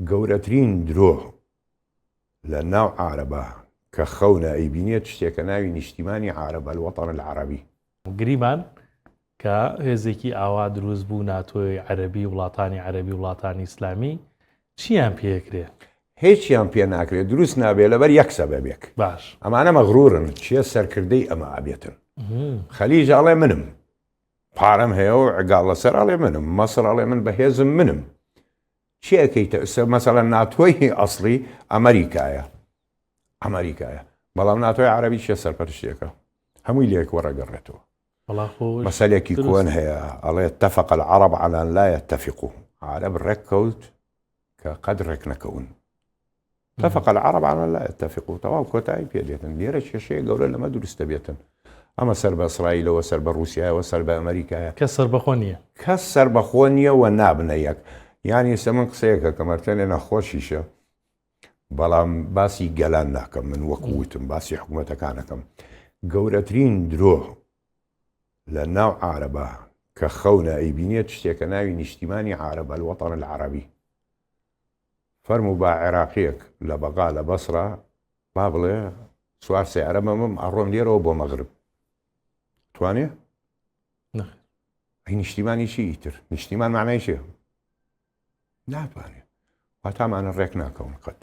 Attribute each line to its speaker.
Speaker 1: گەورەترین درۆ لە ناو عارەبە کە خەونە ئەیبینێت شتێکە ناوی نیشتیمانی عارەبە الوەتەن العەرەبی.
Speaker 2: گریمان کە هێزێکی ئاوا دروست بوو ناتۆی عەرەبی وڵاتانی عەرەبی وڵاتانی ئیسلامی چیان پێکرێ؟
Speaker 1: هیچیان پێ ناکرێت دروست نابێت لەبەر یەک سەبەبێک.
Speaker 2: باش
Speaker 1: ئەمانە مەغرورن چیە سەرکردەی ئەمە ئابێتن. خەلیج ئەڵێ منم، پارەم هەیە و عگاڵ لەسەر ئەڵێ منم، مەسر ئەڵێ من بەهێزم منم. چیەکەیتە مەسەڵەن ناتۆی ئەسڵی ئەمریکایە بەڵام ناتۆی عەرەبی چیە سەرپەرشتێکە هەمووی لێک وەرەگەڕێتەوە. مەسەلێکی کۆن هەیە ئەڵێ اتفق العرب على أن لا يتفقوا. عەرەب ڕێککەوت کە قەد ڕێک نەکەون. اتفق العرب على أن لا يتفقوا. تەواو کۆتایی پێدێتن. لێرە کێشەیە گەورە لەمە دروستە بێتن. ئەمە سەر بە ئیسرائیلەوە، سەر بە رووسیایەوە، سەر بە ئەمریکایە.
Speaker 2: کەس سەربەخۆ نییە.
Speaker 1: کەس سەربەخۆ نییە و نابنە یەک. یانی سە من قسەیەکە کە مەرتێنێ نەخۆشیشە، بەڵام باسی گەلان ناکەم، من وەکووتم باسی حکوومەتەکانەکەم. گەورەترین درۆ لە ناو عارەبە کە خەونە ئەیبینێت شتێکە ناوی نیشتیمانی عارەبە الوەتەن العەرەبی. فەرموو با عێراقیەک لە بەغا لە بەسرا با بڵێ سوار سەیارەمەمم ئەڕۆم لێرەوە بۆ مەغرب. توانێ؟ ئەی نیشتیمانی چی ئیتر؟ نیشتیمان معنای چیە؟ ناتوانێت. واتامانە ڕێک ناکەون قەت.